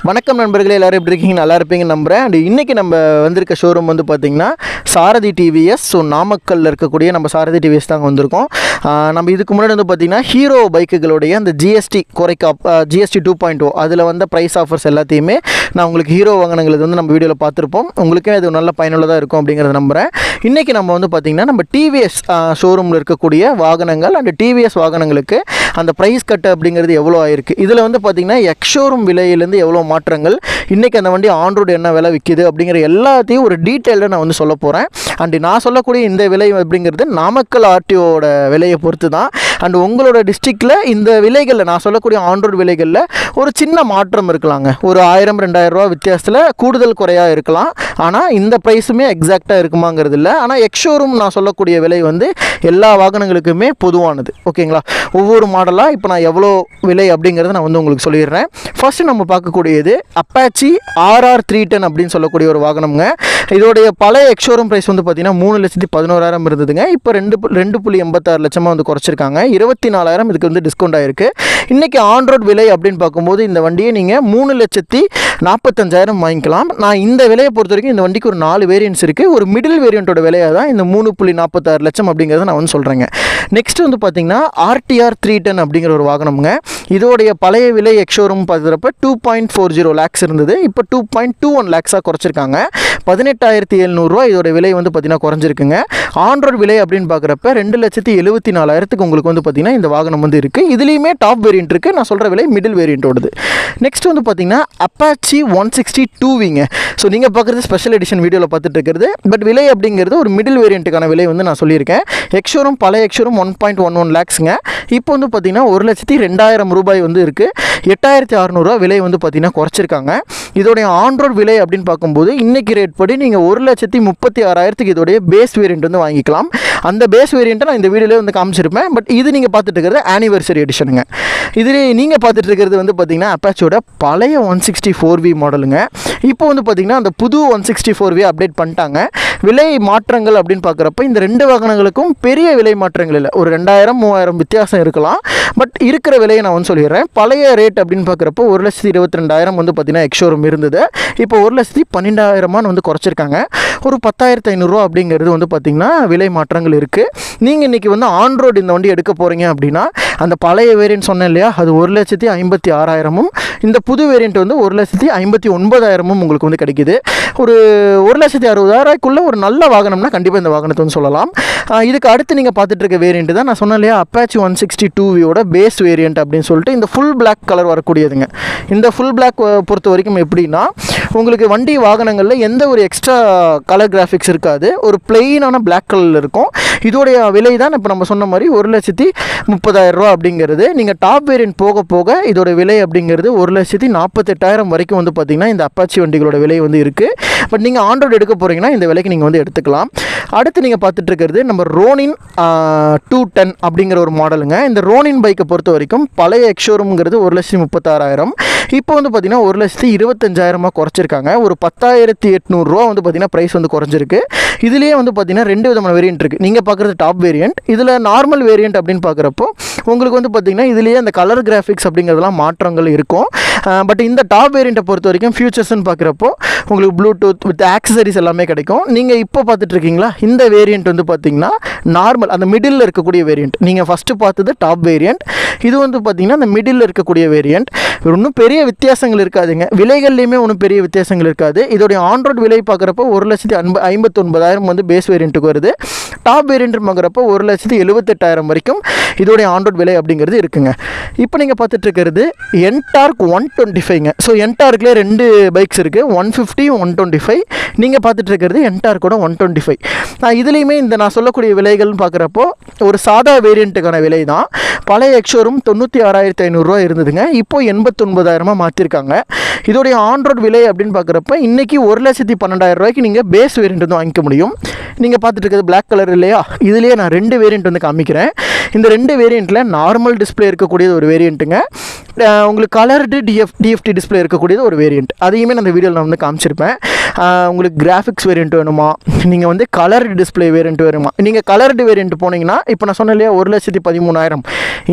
வணக்கம் நண்பர்களே, எல்லாரும் எப்படி இருக்கீங்க? நல்லா இருப்பீங்கன்னு நம்புகிறேன். அண்ட் இன்றைக்கி நம்ம வந்திருக்க ஷோரூம் வந்து பார்த்திங்கன்னா சாரதி டிவிஎஸ். ஸோ நாமக்கல்லில் இருக்கக்கூடிய நம்ம சாரதி டிவிஎஸ் தாங்க வந்திருக்கோம். நம்ம இதுக்கு முன்னாடி வந்து பார்த்திங்கன்னா ஹீரோ பைக்குகளுடைய அந்த ஜிஎஸ்டி ஜிஎஸ்டி 2.0 அதில் வந்த ப்ரைஸ் ஆஃபர்ஸ் எல்லாத்தையுமே நான் உங்களுக்கு ஹீரோ வாகனங்களுக்கு வந்து நம்ம வீடியோவில் பார்த்துருப்போம். உங்களுக்கே அது நல்ல பயனுள்ளதாக இருக்கும் அப்படிங்கிறத நம்புகிறேன். இன்றைக்கி நம்ம வந்து பார்த்திங்கன்னா நம்ம டிவிஎஸ் ஷோரூமில் இருக்கக்கூடிய வாகனங்கள் அண்ட் டிவிஎஸ் வாகனங்களுக்கு அந்த ப்ரைஸ் கட்டு அப்படிங்கிறது எவ்வளோ ஆயிருக்கு, இதில் வந்து பார்த்திங்கன்னா எக்ஷோரூம் விலையிலேருந்து எவ்வளோ மாற்றங்கள், இன்றைக்கி அந்த வண்டி ஆன் ரோடு என்ன விலை விற்கிது அப்படிங்கிற எல்லாத்தையும் ஒரு டீட்டெயிலில் நான் வந்து சொல்ல போகிறேன். அண்டு நான் சொல்லக்கூடிய இந்த விலை அப்படிங்கிறது நாமக்கல் ஆர்டிஓட விலையை பொறுத்து தான். அண்டு உங்களோட டிஸ்ட்ரிக்டில் இந்த விலைகளில் நான் சொல்லக்கூடிய ஆன் ரோடு விலைகளில் ஒரு சின்ன மாற்றம் இருக்கலாங்க. ஒரு 1000-2000 ரூபா வித்தியாசத்தில் கூடுதல் குறையாக இருக்கலாம். ஆனால் இந்த ப்ரைஸுமே எக்ஸாக்டாக இருக்குமாங்கிறது இல்லை. ஆனால் எக்ஷோரூம் நான் சொல்லக்கூடிய விலை வந்து எல்லா வாகனங்களுக்குமே பொதுவானது. ஓகேங்களா? ஒவ்வொரு மாடலாக இப்போ நான் எவ்வளோ விலை அப்படிங்கிறத நான் வந்து உங்களுக்கு சொல்லிடுறேன். ஃபஸ்ட்டு நம்ம பார்க்கக்கூடியது அப்பாச்சி RR 310 அப்படின்னு சொல்லக்கூடிய ஒரு வாகனம்ங்க. இதோடைய பழைய எக்ஷோரூம் ப்ரைஸ் வந்து பார்த்திங்கன்னா 3,11,000 இருந்ததுங்க. இப்போ 2.86 லட்சமாக வந்து குறைச்சிருக்காங்க. 24,000 இதுக்கு வந்து டிஸ்கவுண்ட் ஆகிருக்கு. இன்றைக்கி ஆன் ரோட் விலை அப்படின்னு பார்க்கும்போது இந்த வண்டியை நீங்கள் 3,45,000 வாங்கிக்கலாம். நான் இந்த விலையை பொறுத்த வரைக்கும் இந்த வண்டிக்கு ஒரு 4 வேரியன்ட்ஸ் இருக்குது. ஒரு மிடில் வேரியண்ட்டோட விலையாக தான் இந்த 3.46 லட்சம் அப்படிங்கிறத நான் வந்து சொல்கிறேங்க. நெக்ஸ்ட் வந்து பார்த்திங்கன்னா RTR 310 அப்படிங்கிற ஒரு வாகனம்ங்க. இதோடைய பழைய விலை எக்ஷோரூம் பார்க்குறப்ப 2.40 lakhs இருந்தது. இப்போ 2.21 lakhs குறைச்சிருக்காங்க. 18,700 இதோட விலை வந்து பார்த்திங்கன்னா குறைஞ்சிருக்குங்க. ஆன் ரோட் விலை அப்படின்னு பார்க்குறப்ப 2,74,000 உங்களுக்கு வந்து பார்த்திங்கன்னா இந்த வாகனம் வந்து இருக்குது. இதுலேயுமே டாப் வேரியண்ட் இருக்குது. நான் சொல்கிற விலை மிடில் வேரியண்ட்டோடது. நெக்ஸ்ட் வந்து பார்த்திங்கன்னா அப்பாச்சி 160 ஸோ நீங்கள் பார்க்குறது ஸ்பெஷல் எடிஷன் வீடியோவில் பார்த்துட்டு இருக்கிறது. பட் விலை அப்படிங்கிறது ஒரு மிடில் வேரியண்ட்டுக்கான விலை வந்து நான் சொல்லியிருக்கேன். எக்ஷோரூம் பழைய எக்ஷோரூம் 1.11 lakhsங்க. இப்போ வந்து பார்த்திங்கன்னா 1,02,000 ரூபாய் வந்து இருக்குது. 8,600 விலை வந்து பார்த்திங்கன்னா குறைச்சிருக்காங்க. இதோடைய ஆன் ரோட் விலை அப்படின்னு பார்க்கும்போது இன்றைக்கி ரேட் படி நீங்கள் 1,36,000 இதோடைய பேஸ் வேரியண்ட் வந்து வாங்கிக்கலாம். அந்த பேஸ் வேரியண்ட்டை நான் இந்த வீடியோவில் வந்து காமிச்சிருப்பேன். பட் இது நீங்கள் பார்த்துட்டு இருக்கிறது ஆனிவர்சரி எடிஷனுங்க. இதில் நீங்கள் பார்த்துட்டு இருக்கிறது வந்து பார்த்திங்கன்னா அப்பாச்சியோட பழைய 164V மாடலுங்க. இப்போ வந்து பார்த்திங்கன்னா அந்த புது 164V அப்டேட் பண்ணிட்டாங்க. விலை மாற்றங்கள் அப்படின்னு பார்க்குறப்ப இந்த ரெண்டு வாகனங்களுக்கும் பெரிய விலை மாற்றங்கள் இல்லை. ஒரு 2,000-3,000 வித்தியாசம் இருக்கலாம். பட் இருக்கிற விலையை நான் வந்து சொல்லிடுறேன். பழைய ரேட் அப்படின்னு பார்க்குறப்போ 1,22,000 வந்து பார்த்திங்கன்னா எக்ஷோரூம் இருந்தது. இப்போ 1,12,000 வந்து குறைச்சிருக்காங்க. ஒரு 10,500 அப்படிங்கிறது வந்து பார்த்திங்கன்னா விலை மாற்றங்கள் இருக்குது. நீங்கள் இன்றைக்கி வந்து ஆன் ரோடு இந்த வண்டி எடுக்க போகிறீங்க அப்படின்னா அந்த பழைய வேரியண்ட் சொன்னேன் இல்லையா, அது 1,56,000 இந்த புது வேரியண்ட் வந்து 1,59,000 உங்களுக்கு வந்து கிடைக்கிது. ஒரு 1,60,000 ஒரு நல்ல வாகனம்னா கண்டிப்பாக இந்த வாகனத்தை வந்து சொல்லலாம். இதுக்கு அடுத்து நீங்கள் பார்த்துட்டு இருக்க வேரியண்ட் தான் நான் சொன்னேன் இல்லையா, அப்பாச்சி 162Vயோட பேஸ் வேரியண்ட் அப்படின்னு சொல்லிட்டு இந்த ஃபுல் பிளாக் கலர் வரக்கூடியதுங்க. இந்த ஃபுல் பிளாக் பொறுத்த வரைக்கும் எப்படின்னா உங்களுக்கு வண்டி வாகனங்களில் எந்த ஒரு எக்ஸ்ட்ரா கலர் கிராஃபிக்ஸ் இருக்காது. ஒரு பிளெயினான பிளாக் கலரில் இருக்கும். இதோடைய விலை தான் இப்போ நம்ம சொன்ன மாதிரி 1,30,000 அப்படிங்கிறது. நீங்கள் டாப் வேரியண்ட் போக போக இதோட விலை அப்படிங்கிறது 1,48,000 வரைக்கும் வந்து பார்த்திங்கன்னா இந்த அப்பாச்சி வண்டிகளோட விலை வந்து இருக்குது. பட் நீங்கள் ஆன் ரோடு எடுக்க போகிறீங்கன்னா இந்த விலைக்கு நீங்கள் வந்து எடுத்துக்கலாம். அடுத்து நீங்கள் பார்த்துட்டு இருக்கிறது நம்ம ரோனின் 210 அப்படிங்கிற ஒரு மாடலுங்க. இந்த ரோனின் பைக்கை பொறுத்த வரைக்கும் பழைய எக்ஷோரூம்ங்கிறது 1,36,000 இப்போ வந்து பார்த்திங்கன்னா 1,25,000 குறைச்சிருக்காங்க. ஒரு 10,800 வந்து பார்த்திங்கன்னா ப்ரைஸ் வந்து குறைஞ்சிருக்கு. இதுலேயே வந்து பார்த்திங்கன்னா 2 விதமான வேரியண்ட் இருக்குது. நீங்கள் பார்க்குறது டாப் வேரியண்ட், இதில் நார்மல் வேரியண்ட் அப்படின்னு பார்க்குறப்போ உங்களுக்கு வந்து பார்த்திங்கன்னா இதுலேயே அந்த கலர் கிராஃபிக்ஸ் அப்படிங்கிறதுலாம் மாற்றங்கள் இருக்கும். பட் இந்த டாப் வேரியண்ட்டை பொறுத்த வரைக்கும் ஃபியூச்சர்ஸ்ன்னு பார்க்குறப்போ உங்களுக்கு ப்ளூடூத் வித் ஆக்சசரிஸ் எல்லாமே கிடைக்கும். நீங்கள் இப்போ பார்த்துட்ருக்கீங்களா இந்த வேரியண்ட் வந்து பார்த்திங்கன்னா நார்மல் அந்த மிடில் இருக்கக்கூடிய வேரியண்ட். நீங்கள் ஃபஸ்ட்டு பார்த்தது டாப் வேரியண்ட், இது வந்து பார்த்திங்கன்னா அந்த மிடில் இருக்கக்கூடிய வேரியண்ட். ஒன்றும் பெரிய வித்தியாசங்கள் இருக்காதுங்க. விலைகள்லையுமே ஒன்றும் பெரிய வித்தியாசங்கள் இருக்காது. இதோடைய ஆன் ரோட் விலை பார்க்குறப்போ 1,59,000 வந்து பேஸ் வேரியண்ட்டுக்கு வருது. டாப் வேரியண்ட் பார்க்குறப்போ 1,78,000 வரைக்கும் இதோடைய ஆன் ரோட் விலை அப்படிங்கிறது இருக்குங்க. இப்போ நீங்கள் பார்த்துட்டு இருக்கிறது என்டார்க் 125ங்க. ஸோ என்டார்க்லேயே 2 பைக்ஸ் இருக்குது, 150, 125. நீங்கள் பார்த்துட்டு இருக்கிறது என்டார்க்கோட 125. இதுலேயுமே இந்த நான் சொல்லக்கூடிய விலைகள்னு பார்க்குறப்போ ஒரு சாதா வேரியண்ட்டுக்கான விலை தான். பழைய எக்ஷோரூம் 96,500 இருந்ததுங்க. இப்போ 89,000 மாற்றிருக்காங்க. இதோடைய ஆன் ரோட் விலை அப்படின்னு பார்க்குறப்ப இன்றைக்கி 1,12,000 நீங்கள் பேஸ் வேரியண்ட் வந்து வாங்கிக்க முடியும். நீங்கள் பார்த்துட்டு இருக்கிறது பிளாக் கலர் இல்லையா, இதுலேயே நான் 2 வேரியண்ட் வந்து காமிக்கிறேன். இந்த 2 வேரியண்ட்டில் நார்மல் டிஸ்பிளே இருக்கக்கூடியது ஒரு வேரியண்ட்டுங்க. உங்களுக்கு கலர்டு டிஎஃப்டி டிஸ்பிளே இருக்கக்கூடியது ஒரு வேரியண்ட். அதையுமே நான் இந்த வீடியோவில் நான் வந்து காமிச்சிருப்பேன். உங்களுக்கு கிராஃபிக்ஸ் வேரியண்ட் வேணுமா, நீங்கள் வந்து கலர்டு டிஸ்பிளே வேரியண்ட் வேணுமா, நீங்கள் கலர்டு வேரியண்ட் போனீங்கன்னா இப்போ நான் சொன்னேன் இல்லையா 1,13,000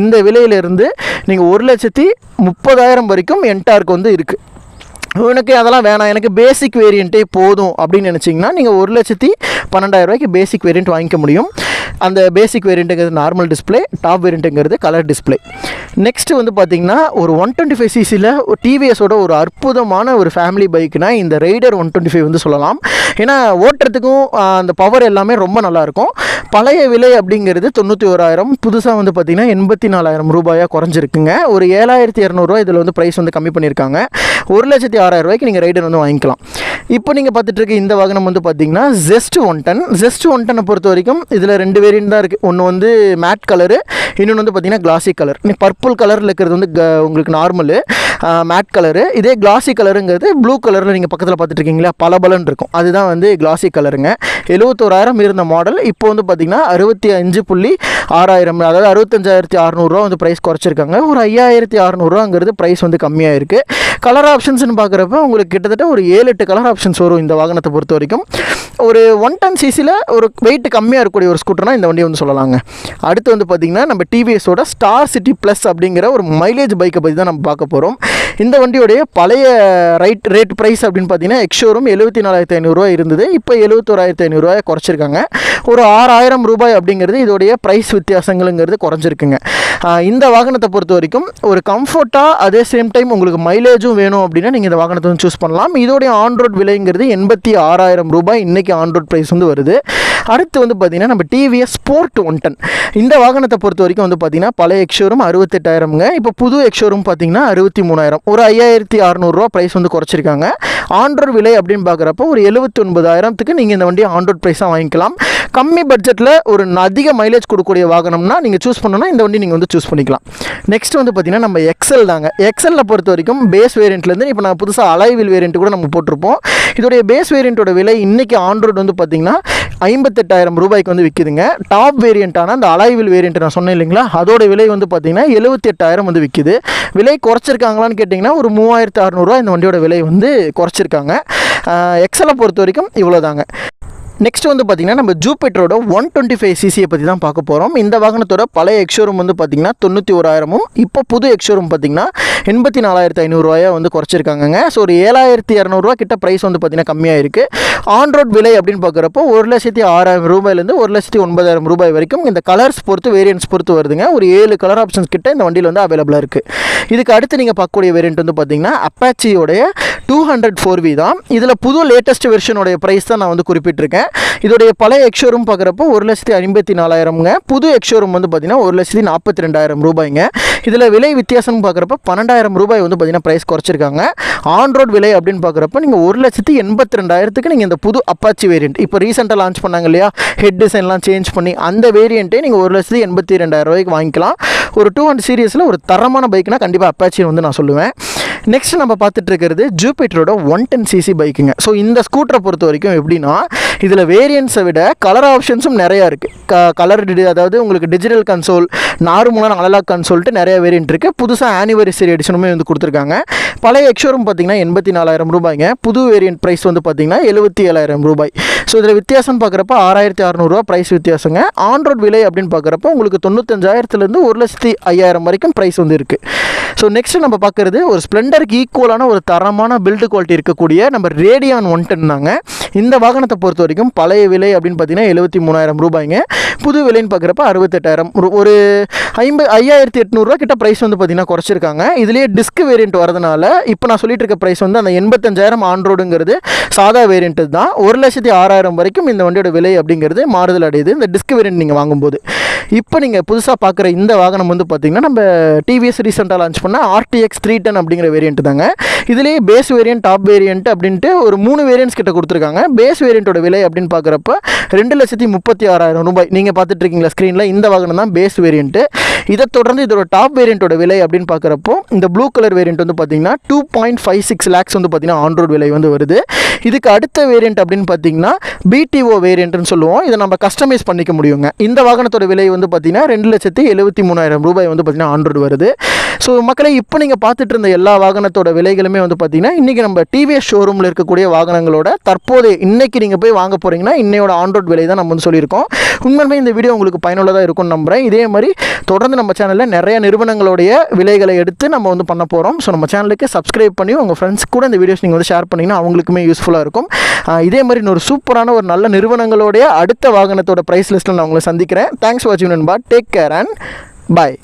இந்த விலையிலேருந்து நீங்கள் 1,30,000 வரைக்கும் என்டார்க் வந்து இருக்குது. எனக்கு அதெல்லாம் வேணாம், எனக்கு பேசிக் வேரியண்ட்டே போதும் அப்படின்னு நினச்சிங்கன்னா நீங்கள் 1,12,000 பேசிக் வேரியண்ட் வாங்கிக்க முடியும். அந்த பேசிக் வேரியண்ட்டுங்கிறது நார்மல் டிஸ்பிளே, டாப் வேரியண்ட்டுங்கிறது கலர் டிஸ்பிளே. நெக்ஸ்ட்டு வந்து பார்த்திங்கன்னா ஒரு 125cc ஒரு டிவிஎஸோட ஒரு அற்புதமான ஒரு ஃபேமிலி பைக்குனால் இந்த ரைடர் 125 வந்து சொல்லலாம். ஏன்னா ஓட்டுறதுக்கும் அந்த பவர் எல்லாமே ரொம்ப நல்லாயிருக்கும். பழைய விலை அப்படிங்கிறது 91,000, புதுசாக வந்து பார்த்திங்கன்னா 84,000 ரூபாயாக குறைஞ்சிருக்குங்க. ஒரு 7,200 இதில் வந்து ப்ரைஸ் வந்து கம்மி பண்ணியிருக்காங்க. 1,06,000 நீங்கள் ரைடர் வந்து வாங்கிக்கலாம். இப்போ நீங்கள் பார்த்துட்டு இருக்க இந்த வாகனம் வந்து பார்த்திங்கன்னா ஜெஸ்ட் 110 பொறுத்த வரைக்கும் இதில் 2 வேரியன்ட் தான் இருக்குது. ஒன்று வந்து மேட் கலரு, இன்னொன்று வந்து பார்த்திங்கன்னா கிளாசி கலர். நீ பர்பிள் கலரில் இருக்கிறது வந்து உங்களுக்கு நார்மலு மேட் கலரு. இதே கிளாசி கலருங்கிறது ப்ளூ கலரில் நீங்கள் பக்கத்தில் பார்த்துட்டு இருக்கீங்களா, பலபலன் இருக்கும், அதுதான் வந்து கிளாசி கலருங்க. 71,000 இருந்த மாடல் இப்போ வந்து பார்த்திங்கன்னா 65,600, அதாவது 65,600 வந்து ப்ரைஸ் குறைச்சிருக்காங்க. ஒரு 5,600 ப்ரைஸ் வந்து கம்மியாக இருக்குது. கலர் ஆப்ஷன்ஸ்னு பார்க்குறப்ப உங்களுக்கு கிட்டத்தட்ட ஒரு 7-8 கலர் ஆப்ஷன்ஸ் வரும் இந்த வாகனத்தை பொறுத்த வரைக்கும். ஒரு 110cc ஒரு வெயிட் கம்மியாக இருக்கக்கூடிய ஒரு ஸ்கூட்டர்னால் இந்த வண்டியை வந்து சொல்லலாங்க. அடுத்து வந்து பார்த்திங்கன்னா நம்ம டிவிஎஸோட ஸ்டார் சிட்டி ப்ளஸ் அப்படிங்கிற ஒரு மைலேஜ் பைக்கை பற்றி தான் நம்ம பார்க்க போகிறோம். இந்த வண்டியோடைய பழைய ரேட் ப்ரைஸ் அப்படின்னு பார்த்தீங்கன்னா எக்ஷோரூம் 74,500 இருந்தது. இப்போ 71,500 குறைச்சிருக்காங்க. ஒரு 6,000 ரூபாய் அப்படிங்கிறது இதோடைய ப்ரைஸ் வித்தியாசங்களுங்கிறது குறைஞ்சிருக்குங்க. இந்த வாகனத்தை பொறுத்த வரைக்கும் ஒரு கம்ஃபர்ட்டாக அதே சேம் டைம் உங்களுக்கு மைலேஜும் வேணும் அப்படின்னா நீங்கள் இந்த வாகனத்தை வந்து சூஸ் பண்ணலாம். இதோடைய ஆன்ரோட் விலைங்கிறது 86,000 ரூபாய் இன்றைக்கி ஆன்ரோட் ப்ரைஸ் வந்து வருது. அடுத்து வந்து பார்த்திங்கன்னா நம்ம டிவிஎஸ் ஸ்போர்ட் 110 இந்த வாகனத்தை பொறுத்த வரைக்கும் வந்து பார்த்திங்கன்னா பழைய எக்ஷோரூம் 68,000ங்க. இப்போ புது எக்ஷோரூம் பார்த்திங்கன்னா 63,000, ஒரு 5,600 ப்ரைஸ் வந்து குறைச்சிருக்காங்க. ஆன்ரோட் விலை அப்படின்னு பார்க்குறப்போ ஒரு 79,000க்கு நீங்கள் இந்த வண்டியை ஆன்ரோட் ப்ரைஸாக வாங்கிக்கலாம். கம்மி பட்ஜெட்டில் ஒரு அதிக மைலேஜ் கொடுக்கக்கூடிய வாகனம்னா நீங்கள் சூஸ் பண்ணணும்னா இந்த வண்டி நீங்கள் வந்து சூஸ் பண்ணிக்கலாம். நெக்ஸ்ட் வந்து பார்த்திங்கன்னா நம்ம எக்ஸல் தாங்க. எக்ஸலில் பொறுத்த வரைக்கும் பேஸ் வேரியண்ட்லேருந்து இப்போ நான் புதுசாக அலைவில் வேரியண்ட் கூட நம்ம போட்டிருப்போம். இதோடைய பேஸ் வேரியண்ட்டோட விலை இன்றைக்கி ஆன்ரோட் வந்து பார்த்திங்கன்னா 58,000 ரூபாய்க்கு வந்து விற்கிதுங்க. டாப் வேரியண்ட்டான அந்த அலைவில் வேரியண்ட் நான் சொன்னேன் இல்லைங்களா, அதோட விலை வந்து பார்த்திங்கன்னா 78,000 வந்து விற்கிது. விலை குறைச்சிருக்காங்களான்னு கேட்டிங்கன்னா ஒரு 3,600 இந்த வண்டியோட விலை வந்து குறைச்சிருக்காங்க. எக்ஸலை பொறுத்த வரைக்கும் இவ்வளோ தாங்க. நெக்ஸ்ட் வந்து பார்த்திங்கன்னா நம்ம ஜூபிட்டரோட 125cc பற்றி தான் பார்க்க போகிறோம். இந்த வாகனத்தோட பழைய எக்ஷோரூம் வந்து பார்த்திங்கன்னா 91,000, இப்போ புது எக்ஷோரூம் பார்த்திங்கன்னா 84,500 வந்து குறைச்சிருக்காங்க. ஸோ ஒரு 7,200 கிட்ட ப்ரைஸ் வந்து பார்த்திங்கன்னா கம்மியாக இருக்குது. ஆன்ரோட் விலை அப்படின்னு பார்க்குறப்போ 1,06,000 ரூபாயிலேருந்து 1,09,000 ரூபாய் வரைக்கும் இந்த கலர்ஸ் பொறுத்து வேரியன்ட்ஸ் பொறுத்து வருதுங்க. ஒரு 7 கலர் ஆப்ஷன்ஸ் கிட்ட இந்த வண்டியில் வந்து அவைலபிளாக இருக்குது. இதுக்கு அடுத்து நீங்கள் பார்க்கக்கூடிய வேரியன்ட் வந்து பார்த்திங்கன்னா அப்பாச்சியோடைய 204V தான். இதில் புது லேட்டஸ்ட் வெர்ஷனோடைய ப்ரைஸ் தான் நான் வந்து குறிப்பிட்டிருக்கேன். இதோடைய பழைய எக்ஷோரூம் பார்க்குறப்போ 1,54,000ங்க. புது எக்ஷோரூம் வந்து பார்த்திங்கன்னா 1,42,000 ரூபாய்ங்க. இதில் விலை வித்தியாசம் பார்க்குறப்ப 12,000 ரூபாய் வந்து பார்த்திங்கன்னா ப்ரைஸ் குறைச்சிருக்காங்க. ஆன்ரோட் விலை அப்படின்னு பார்க்குறப்ப நீங்கள் 1,82,000க்கு நீங்கள் இந்த புது அப்பாச்சி வேரியண்ட் இப்போ ரீசெண்டாக லான்ச் பண்ணாங்க இல்லையா, ஹெட் டிசைன்லாம் சேஞ்ச் பண்ணி அந்த வேரியண்ட்டே நீங்கள் 1,82,000 வாங்கிக்கலாம். ஒரு 200 சீரியஸில் ஒரு தரமான பைக்னா கண்டிப்பாக அப்பாச்சி வந்து நான் சொல்லுவேன். நெக்ஸ்ட் நம்ம பார்த்துட்டு இருக்கிறது ஜூபிட்டரோட 110cc பைக்குங்க. ஸோ இந்த ஸ்கூட்டரை பொறுத்த வரைக்கும் எப்படின்னா இதில் வேரியன்ஸை விட கலர் ஆப்ஷன்ஸும் நிறையா இருக்குது. கலர் அதாவது உங்களுக்கு டிஜிட்டல் கன்சோல், நார்மலான அனலாக் கன்சோல்ட்டு நிறைய வேரியன்ட் இருக்குது. புதுசாக ஆனிவர்சரி எடிஷனுமே வந்து கொடுத்துருக்காங்க. பழைய எக்ஷோரூம் பார்த்திங்கன்னா 84,000 ரூபாய்ங்க. புது வேரியன்ட் ப்ரைஸ் வந்து பார்த்திங்கன்னா 77,000 ரூபாய். ஸோ இதில் வித்தியாசம் பார்க்குறப்ப 6,600 ப்ரைஸ் வித்தியாசங்க. ஆன்ரோட் விலை அப்படின்னு பார்க்குறப்ப உங்களுக்கு 95,000லேருந்து 1,05,000 வரைக்கும் ப்ரைஸ் வந்து இருக்குது. ஸோ நெக்ஸ்ட் நம்ம பார்க்குறது ஒரு ஸ்ப்ளெண்டருக்கு ஈக்குவலான ஒரு தரமான பில்டு குவாலிட்டி இருக்கக்கூடிய நம்ம ரேடியான் 110 தாங்க. இந்த வாகனத்தை பொறுத்த வரைக்கும் பழைய விலை அப்படின்னு பார்த்தீங்கன்னா 73,000 ரூபாய்ங்க. புது விலைன்னு பார்க்குறப்ப 68,000, ஒரு 5,800 கிட்ட ப்ரைஸ் வந்து பார்த்திங்கன்னா குறைச்சிருக்காங்க. இதுலேயே டிஸ்க் வேரியண்ட் வரதுனால இப்போ நான் சொல்லிட்டு இருக்க ப்ரைஸ் வந்து அந்த 85,000 ஆன்ரோடுங்கிறது சாதா வேரியண்ட்டு தான். 1,06,000 வரைக்கும் இந்த வண்டியோட விலை அப்படிங்கிறது மாறுதல் அடையுது இந்த டிஸ்க் வேரியண்ட் நீங்கள் வாங்கும்போது. இப்போ நீங்கள் புதுசாக பார்க்குற இந்த வாகனம் வந்து பார்த்திங்கன்னா நம்ம டிவிஎஸ் ரீசெண்டாக லான்ச் பண்ண RTX 310 அப்படிங்கிற வேரியண்ட் தாங்க. இதுலேயே பேஸ் வேரியண்ட், டாப் வேரியண்ட் அப்படின்ட்டு ஒரு 3 வேரியன்ட்ஸ் கிட்ட கொடுத்துருக்காங்க. பேஸ் வேரியண்ட்டோட விலை அப்படின்னு பார்க்குறப்ப 2,36,000 ரூபாய். நீங்கள் பார்த்துட்டு இருக்கீங்களா ஸ்க்ரீனில், இந்த வாகனம் தான் பேஸ் வேரியண்ட்டு. இதை தொடர்ந்து இதோட டாப் வேரியண்ட்டோட விலை அப்படின்னு பார்க்குறப்போ இந்த ப்ளூ கலர் வேரியண்ட் வந்து பார்த்திங்கன்னா 2.56 lakhs வந்து பார்த்திங்கன்னா ஆன்ரோட் விலை வந்து வருது. இதுக்கு அடுத்த வேரியண்ட் அப்படின்னு பார்த்தீங்கன்னா BTO வேரியண்ட்னு சொல்லுவோம். இதை நம்ம கஸ்டமைஸ் பண்ணிக்க முடியுங்க. இந்த வாகனத்தோட விலை வந்து பார்த்திங்கன்னா 2,73,000 ரூபாய் வந்து பார்த்திங்கன்னா ஆன்ரோட் வருது. ஸோ மக்களை இப்போ நீங்கள் பார்த்துட்டு இருந்த எல்லா வாகனத்தோட விலைகளுமே வந்து பார்த்திங்கன்னா இன்றைக்கி நம்ம டிவிஎஸ் ஷோரூமில் இருக்கக்கூடிய வாகனங்களோட தற்போதைய இன்றைக்கி நீங்கள் போய் வாங்க போகிறீங்கன்னா இன்னையோட ஆன் ரோட் விலை தான் நம்ம வந்து சொல்லியிருக்கோம். உண்மையுமே இந்த வீடியோ உங்களுக்கு பயனுள்ளதாக இருக்கும்னு நம்புகிறேன். இதே மாதிரி தொடர்ந்து நம்ம சேனலில் நிறைய நிறுவனங்களுடைய விலைகளை எடுத்து நம்ம வந்து பண்ண போகிறோம். ஸோ நம்ம சேனலுக்கு சப்ஸ்கிரைப் பண்ணி உங்கள் ஃப்ரெண்ட்ஸ் கூட இந்த வீடியோஸ் நீங்கள் வந்து ஷேர் பண்ணிங்கன்னா அவங்களுக்குமே யூஸ்ஃபுல்லாக இருக்கும். இதே மாதிரி இன்னொரு சூப்பரான ஒரு நல்ல நிறுவனங்களுடைய அடுத்த வாகனத்தோட ப்ரைஸ் லிஸ்ட்டில் நான் உங்களை சந்திக்கிறேன். தேங்க்ஸ் ஃபார் வாட்சிங் நண்பா. Take care and bye.